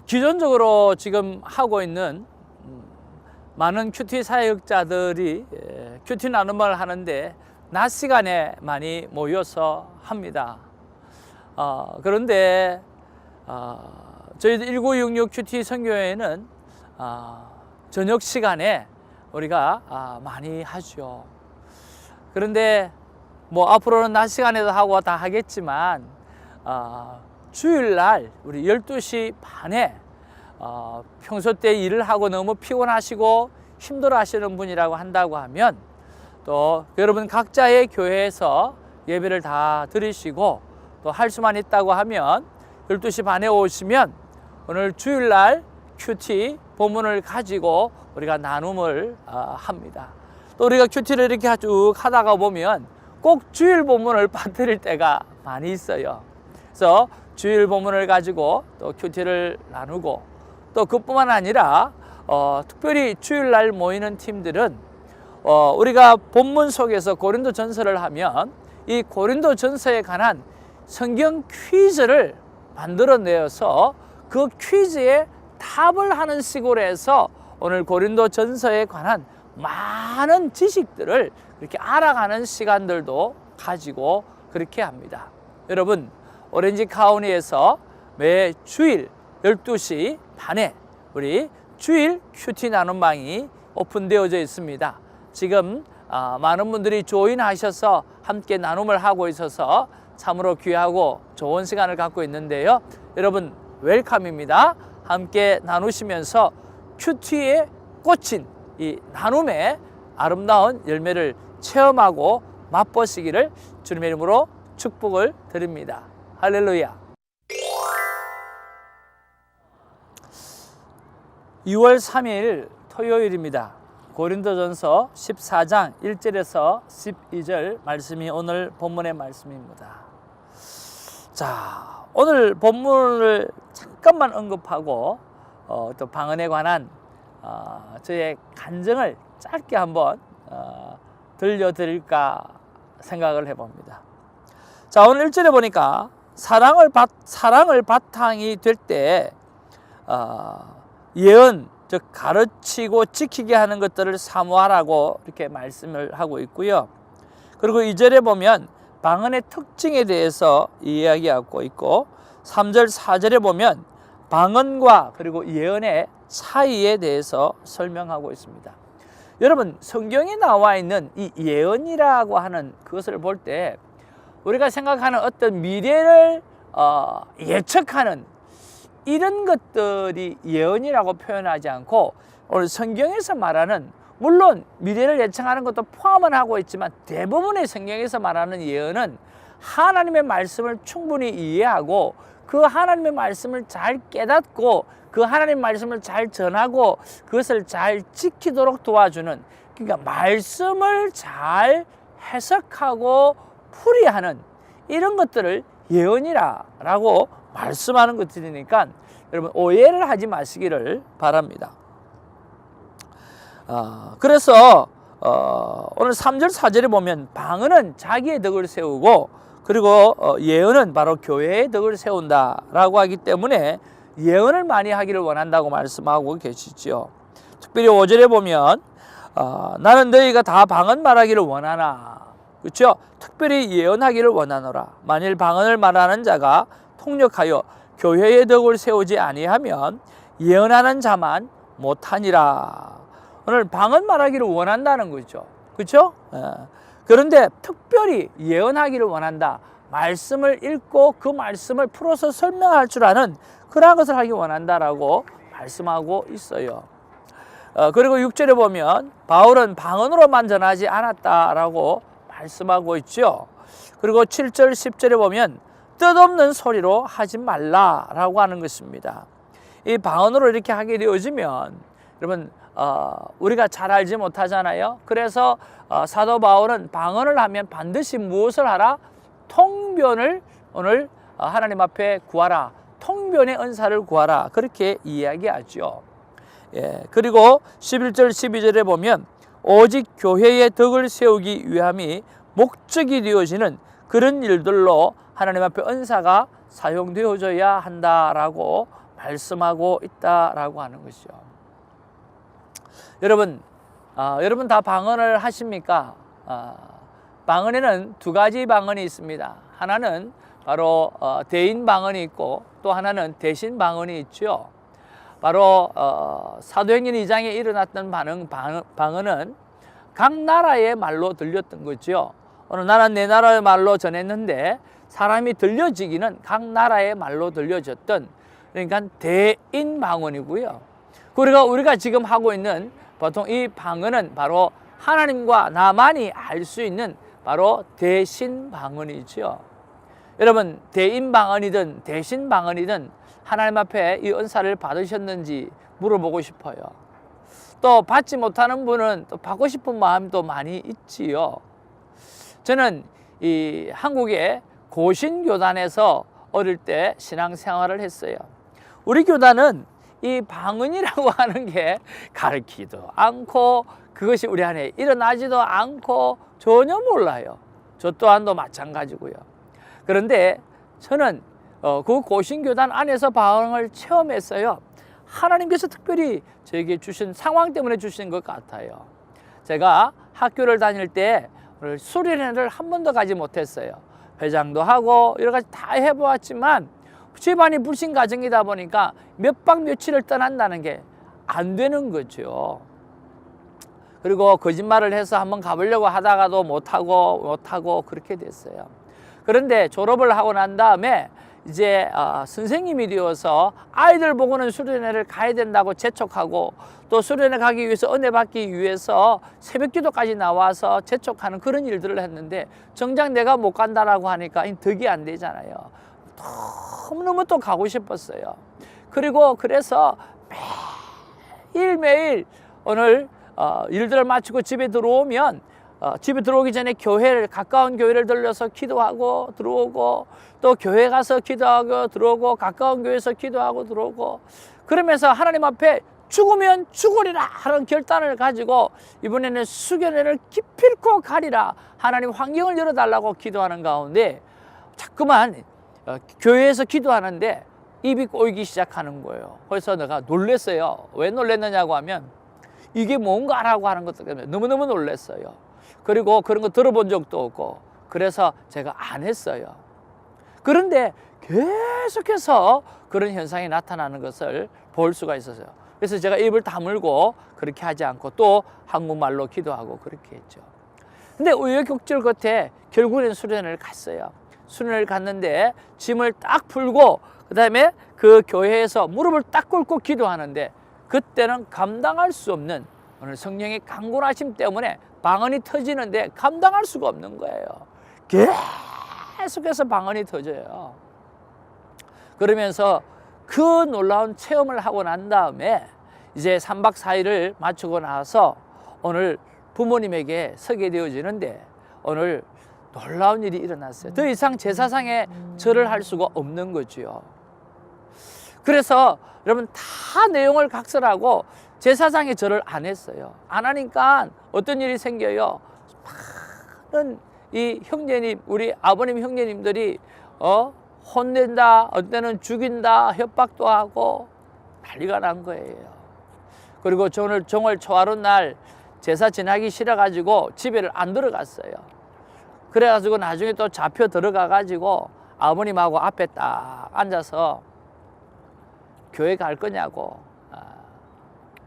기존적으로 지금 하고 있는 많은 큐티 사역자들이 큐티 나눔을 하는데 낮 시간에 많이 모여서 합니다. 그런데 저희 1966 큐티 선교회는 저녁 시간에 우리가 많이 하죠. 그런데 뭐 앞으로는 낮 시간에도 하고 다 하겠지만 주일날 우리 12시 반에 평소 때 일을 하고 너무 피곤하시고 힘들어 하시는 분이라고 한다고 하면 또 여러분 각자의 교회에서 예배를 다 드리시고 또 할 수만 있다고 하면 12시 반에 오시면 오늘 주일날 큐티 본문을 가지고 우리가 나눔을 합니다. 또 우리가 큐티를 이렇게 쭉 하다가 보면 꼭 주일 본문을 빠뜨릴 때가 많이 있어요. 그래서 주일 본문을 가지고 또 큐티를 나누고 또 그뿐만 아니라 특별히 주일날 모이는 팀들은 우리가 본문 속에서 고린도 전서를 하면 이 고린도 전서에 관한 성경 퀴즈를 만들어내어서 그 퀴즈에 답을 하는 식으로 해서 오늘 고린도 전서에 관한 많은 지식들을 이렇게 알아가는 시간들도 가지고 그렇게 합니다. 여러분, 오렌지 카운티에서 매 주일 12시 반에 우리 주일 큐티 나눔방이 오픈되어져 있습니다. 지금 많은 분들이 조인하셔서 함께 나눔을 하고 있어서 참으로 귀하고 좋은 시간을 갖고 있는데요. 여러분 웰컴입니다. 함께 나누시면서 큐티에 꽂힌 이 나눔의 아름다운 열매를 체험하고 맛보시기를 주님의 이름으로 축복을 드립니다. 할렐루야. 2월 3일 토요일입니다. 고린도전서 14장 1절에서 12절 말씀이 오늘 본문의 말씀입니다. 자, 오늘 본문을 잠깐만 언급하고 또 방언에 관한 저의 간증을 짧게 한번 들려드릴까 생각을 해봅니다. 자, 오늘 1절에 보니까 사랑을 바탕이 될 때 예언, 즉 가르치고 지키게 하는 것들을 사모하라고 이렇게 말씀을 하고 있고요. 그리고 2절에 보면 방언의 특징에 대해서 이야기하고 있고 3절, 4절에 보면 방언과 그리고 예언의 차이에 대해서 설명하고 있습니다. 여러분, 성경에 나와 있는 이 예언이라고 하는 그것을 볼 때 우리가 생각하는 어떤 미래를 예측하는 이런 것들이 예언이라고 표현하지 않고 오늘 성경에서 말하는, 물론 미래를 예측하는 것도 포함은 하고 있지만 대부분의 성경에서 말하는 예언은 하나님의 말씀을 충분히 이해하고 그 하나님의 말씀을 잘 깨닫고 그 하나님의 말씀을 잘 전하고 그것을 잘 지키도록 도와주는, 그러니까 말씀을 잘 해석하고 풀이하는 이런 것들을 예언이라고 말씀하는 것들이니까 여러분 오해를 하지 마시기를 바랍니다. 그래서 오늘 3절 4절에 보면 방언은 자기의 덕을 세우고 그리고 예언은 바로 교회의 덕을 세운다라고 하기 때문에 예언을 많이 하기를 원한다고 말씀하고 계시죠. 특별히 5절에 보면 나는 너희가 다 방언 말하기를 원하나, 그렇죠? 특별히 예언하기를 원하노라. 만일 방언을 말하는 자가 통역하여 교회의 덕을 세우지 아니하면 예언하는 자만 못하니라. 오늘 방언 말하기를 원한다는 거죠. 그렇죠? 그런데 특별히 예언하기를 원한다. 말씀을 읽고 그 말씀을 풀어서 설명할 줄 아는 그러한 것을 하기 원한다라고 말씀하고 있어요. 그리고 6절에 보면 바울은 방언으로만 전하지 않았다라고 말씀하고 있죠. 그리고 7절 10절에 보면 뜻없는 소리로 하지 말라라고 하는 것입니다. 이 방언으로 이렇게 하게 되어지면 여러분 우리가 잘 알지 못하잖아요. 그래서 사도 바울은 방언을 하면 반드시 무엇을 하라? 통변을 오늘 하나님 앞에 구하라. 통변의 은사를 구하라. 그렇게 이야기하죠. 예, 그리고 11절 12절에 보면 오직 교회의 덕을 세우기 위함이 목적이 되어지는 그런 일들로 하나님 앞에 은사가 사용되어져야 한다라고 말씀하고 있다라고 하는 것이죠. 여러분, 여러분 다 방언을 하십니까? 방언에는 두 가지 방언이 있습니다. 하나는 바로 대인 방언이 있고 또 하나는 대신 방언이 있죠. 바로 사도행전 2장에 일어났던 방언은 각 나라의 말로 들렸던 거죠. 어느 나라는 내 나라의 말로 전했는데 사람이 들려지기는 각 나라의 말로 들려졌던, 그러니까 대인 방언이고요. 우리가 지금 하고 있는 보통 이 방언은 바로 하나님과 나만이 알 수 있는 바로 대신 방언이죠. 여러분, 대인 방언이든 대신 방언이든 하나님 앞에 이 은사를 받으셨는지 물어보고 싶어요. 또 받지 못하는 분은 또 받고 싶은 마음도 많이 있지요. 저는 이 한국의 고신교단에서 어릴 때 신앙생활을 했어요. 우리 교단은 이 방언이라고 하는 게 가르치지도 않고 그것이 우리 안에 일어나지도 않고 전혀 몰라요. 저 또한도 마찬가지고요. 그런데 저는 그 고신교단 안에서 방언을 체험했어요. 하나님께서 특별히 저에게 주신 상황 때문에 주신 것 같아요. 제가 학교를 다닐 때 수련회를 한 번도 가지 못했어요. 회장도 하고 여러 가지 다 해보았지만 집안이 불신 가정이다 보니까 몇 박 며칠을 떠난다는 게 안 되는 거죠. 그리고 거짓말을 해서 한번 가보려고 하다가도 못하고 그렇게 됐어요. 그런데 졸업을 하고 난 다음에 이제 선생님이 되어서 아이들 보고는 수련회를 가야 된다고 재촉하고 또 수련회 가기 위해서 은혜 받기 위해서 새벽기도까지 나와서 재촉하는 그런 일들을 했는데 정작 내가 못 간다라고 하니까 덕이 안 되잖아요. 너무너무 또 가고 싶었어요. 그래서 매일 오늘 일들을 마치고 집에 들어오면 집에 들어오기 전에 가까운 교회를 들려서 기도하고 들어오고 또 교회 가서 기도하고 들어오고 가까운 교회에서 기도하고 들어오고 그러면서 하나님 앞에 죽으면 죽으리라 하는 결단을 가지고 이번에는 수련회를 기필코 가리라 하나님 환경을 열어달라고 기도하는 가운데 자꾸만 교회에서 기도하는데 입이 꼬이기 시작하는 거예요. 그래서 내가 놀랐어요. 왜 놀랐느냐고 하면 이게 뭔가라고 하는 것 때문에 너무너무 놀랐어요. 그리고 그런 거 들어본 적도 없고 그래서 제가 안 했어요. 그런데 계속해서 그런 현상이 나타나는 것을 볼 수가 있었어요. 그래서 제가 입을 다물고 그렇게 하지 않고 또 한국말로 기도하고 그렇게 했죠. 근데 우여곡절 끝에 결국엔 수련회를 갔어요. 수련회를 갔는데 짐을 딱 풀고 그 다음에 그 교회에서 무릎을 딱 꿇고 기도하는데 그때는 감당할 수 없는 오늘 성령의 강권하심 때문에 방언이 터지는데 감당할 수가 없는 거예요. 계속해서 방언이 터져요. 그러면서 그 놀라운 체험을 하고 난 다음에 이제 3박 4일을 마치고 나서 오늘 부모님에게 서게 되어지는데 오늘 놀라운 일이 일어났어요. 더 이상 제사상에 절을 할 수가 없는 거죠. 그래서 여러분 다 내용을 각설하고 제사상에 절을 안 했어요. 안 하니까 어떤 일이 생겨요. 많은 이 형제님, 우리 아버님 형제님들이 혼낸다, 어때는 죽인다, 협박도 하고 난리가 난 거예요. 그리고 정월 초하루 날 제사 지나기 싫어가지고 집에를 안 들어갔어요. 그래가지고 나중에 또 잡혀 들어가가지고 아버님하고 앞에 딱 앉아서 교회 갈 거냐고.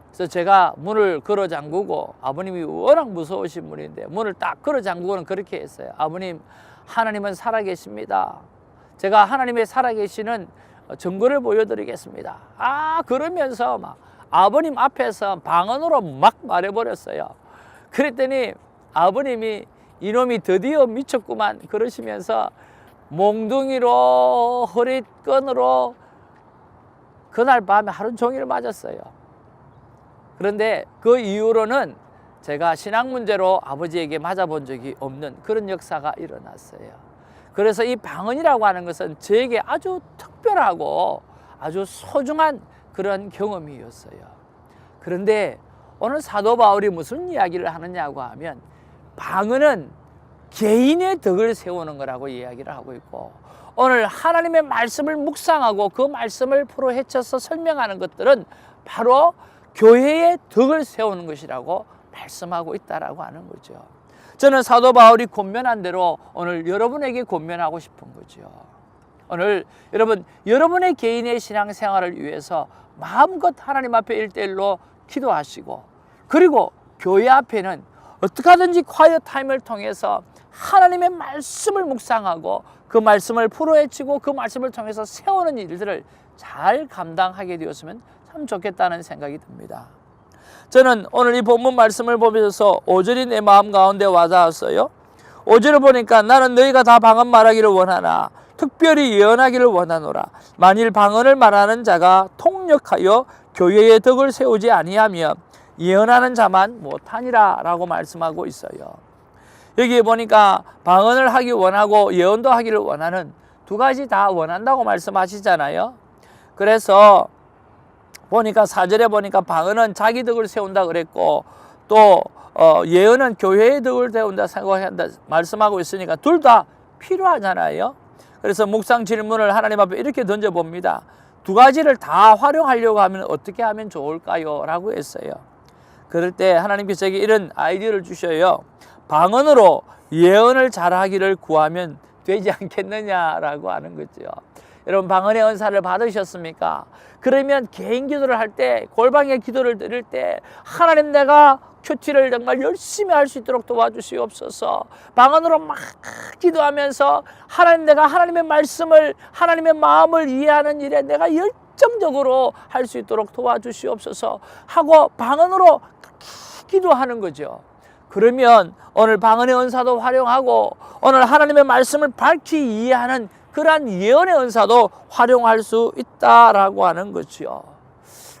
그래서 제가 문을 걸어 잠그고 아버님이 워낙 무서우신 분인데 문을 딱 걸어 잠그고는 그렇게 했어요. 아버님, 하나님은 살아계십니다. 제가 하나님의 살아계시는 증거를 보여드리겠습니다. 그러면서 막 아버님 앞에서 방언으로 막 말해버렸어요. 그랬더니 아버님이 이놈이 드디어 미쳤구만 그러시면서 몽둥이로 허리끈으로 그날 밤에 하루 종일 맞았어요. 그런데 그 이후로는 제가 신앙 문제로 아버지에게 맞아본 적이 없는 그런 역사가 일어났어요. 그래서 이 방언이라고 하는 것은 저에게 아주 특별하고 아주 소중한 그런 경험이었어요. 그런데 오늘 사도 바울이 무슨 이야기를 하느냐고 하면 방언은 개인의 덕을 세우는 거라고 이야기를 하고 있고 오늘 하나님의 말씀을 묵상하고 그 말씀을 풀어 헤쳐서 설명하는 것들은 바로 교회의 덕을 세우는 것이라고 말씀하고 있다라고 하는 거죠. 저는 사도 바울이 권면한 대로 오늘 여러분에게 권면하고 싶은 거죠. 오늘 여러분의 개인의 신앙생활을 위해서 마음껏 하나님 앞에 1:1로 기도하시고, 그리고 교회 앞에는 어떻게 하든지 콰이어 타임을 통해서 하나님의 말씀을 묵상하고 그 말씀을 풀어헤치고 그 말씀을 통해서 세우는 일들을 잘 감당하게 되었으면 참 좋겠다는 생각이 듭니다. 저는 오늘 이 본문 말씀을 보면서 5절이 내 마음 가운데 와닿았어요. 5절을 보니까 나는 너희가 다 방언 말하기를 원하나 특별히 예언하기를 원하노라. 만일 방언을 말하는 자가 통역하여 교회의 덕을 세우지 아니하며 예언하는 자만 못하니라 라고 말씀하고 있어요. 여기 보니까 방언을 하기 원하고 예언도 하기를 원하는 두 가지 다 원한다고 말씀하시잖아요. 그래서 보니까 4절에 보니까 방언은 자기 덕을 세운다 그랬고, 또 예언은 교회의 덕을 세운다 생각한다 말씀하고 있으니까 둘 다 필요하잖아요. 그래서 묵상 질문을 하나님 앞에 이렇게 던져봅니다. 두 가지를 다 활용하려고 하면 어떻게 하면 좋을까요? 라고 했어요. 그럴 때 하나님께서 저에게 이런 아이디어를 주셔요. 방언으로 예언을 잘하기를 구하면 되지 않겠느냐라고 하는 거죠. 여러분, 방언의 은사를 받으셨습니까? 그러면 개인 기도를 할 때, 골방의 기도를 드릴 때 하나님, 내가 큐티를 정말 열심히 할 수 있도록 도와주시옵소서. 방언으로 막 기도하면서 하나님, 내가 하나님의 말씀을, 하나님의 마음을 이해하는 일에 내가 열정적으로 할 수 있도록 도와주시옵소서 하고 방언으로 기도하는 거죠. 그러면 오늘 방언의 은사도 활용하고 오늘 하나님의 말씀을 밝히 이해하는 그러한 예언의 은사도 활용할 수 있다라고 하는 거죠.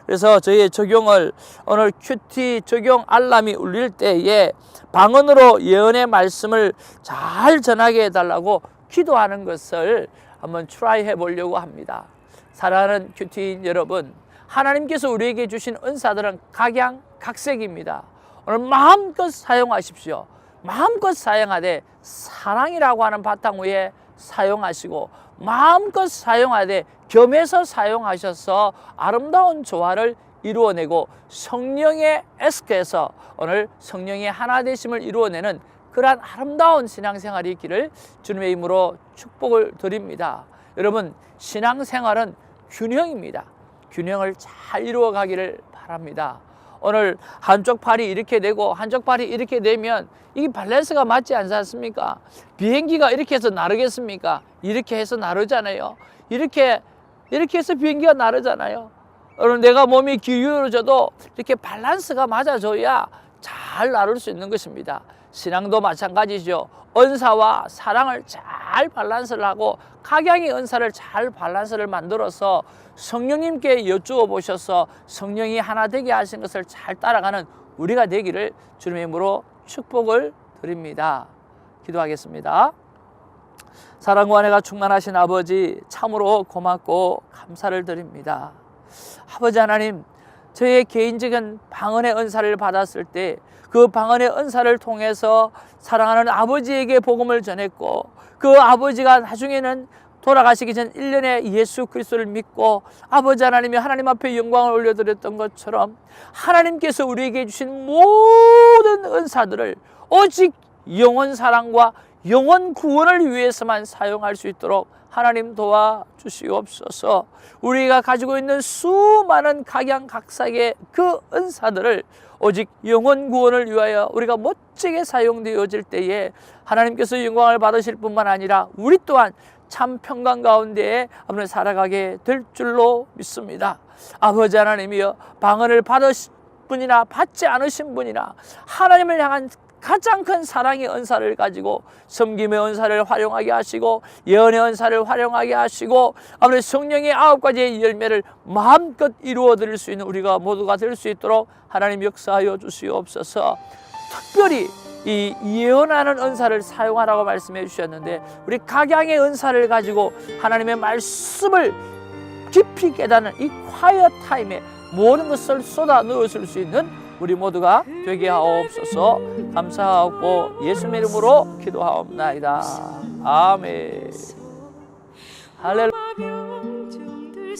그래서 저희의 적용을 오늘 큐티 적용 알람이 울릴 때에 방언으로 예언의 말씀을 잘 전하게 해달라고 기도하는 것을 한번 트라이 해보려고 합니다. 사랑하는 큐티인 여러분, 하나님께서 우리에게 주신 은사들은 각양각색입니다. 오늘 마음껏 사용하십시오. 마음껏 사용하되 사랑이라고 하는 바탕 위에 사용하시고, 마음껏 사용하되 겸해서 사용하셔서 아름다운 조화를 이루어내고 성령의 에스크에서 오늘 성령의 하나 되심을 이루어내는 그러한 아름다운 신앙생활이 있기를 주님의 이름으로 축복을 드립니다. 여러분, 신앙생활은 균형입니다. 균형을 잘 이루어가기를 바랍니다. 오늘 한쪽 팔이 이렇게 되고 한쪽 팔이 이렇게 되면 이게 밸런스가 맞지 않지 않습니까? 비행기가 이렇게 해서 나르겠습니까? 이렇게 해서 나르잖아요. 이렇게 해서 비행기가 나르잖아요. 오늘 내가 몸이 기울어져도 이렇게 밸런스가 맞아줘야 잘 나를 수 있는 것입니다. 신앙도 마찬가지죠. 은사와 사랑을 잘 밸런스를 하고 각양의 은사를 잘 밸런스를 만들어서 성령님께 여쭈어 보셔서 성령이 하나 되게 하신 것을 잘 따라가는 우리가 되기를 주님의 이름으로 축복을 드립니다. 기도하겠습니다. 사랑과 은혜가 충만하신 아버지, 참으로 고맙고 감사를 드립니다. 아버지 하나님, 저희의 개인적인 방언의 은사를 받았을 때 그 방언의 은사를 통해서 사랑하는 아버지에게 복음을 전했고, 그 아버지가 나중에는 돌아가시기 전 1년에 예수 그리스도를 믿고 아버지 하나님이 하나님 앞에 영광을 올려드렸던 것처럼 하나님께서 우리에게 주신 모든 은사들을 오직 영원 사랑과 영원 구원을 위해서만 사용할 수 있도록 하나님 도와주시옵소서. 우리가 가지고 있는 수많은 각양각색의 그 은사들을 오직 영원 구원을 위하여 우리가 멋지게 사용되어질 때에 하나님께서 영광을 받으실 뿐만 아니라 우리 또한 참 평강 가운데에 아버지 살아가게 될 줄로 믿습니다. 아버지 하나님이여, 방언을 받으신 분이나 받지 않으신 분이나 하나님을 향한 가장 큰 사랑의 은사를 가지고 섬김의 은사를 활용하게 하시고 예언의 은사를 활용하게 하시고 아버지 성령의 9가지의 열매를 마음껏 이루어 드릴 수 있는 우리가 모두가 될 수 있도록 하나님 역사하여 주시옵소서. 특별히 이 예언하는 은사를 사용하라고 말씀해 주셨는데 우리 각양의 은사를 가지고 하나님의 말씀을 깊이 깨닫는 이 콰이어 타임에 모든 것을 쏟아 넣으실 수 있는 우리 모두가 되게 하옵소서. 감사하고 예수님의 이름으로 기도하옵나이다. 아멘. 할렐루야. 병중들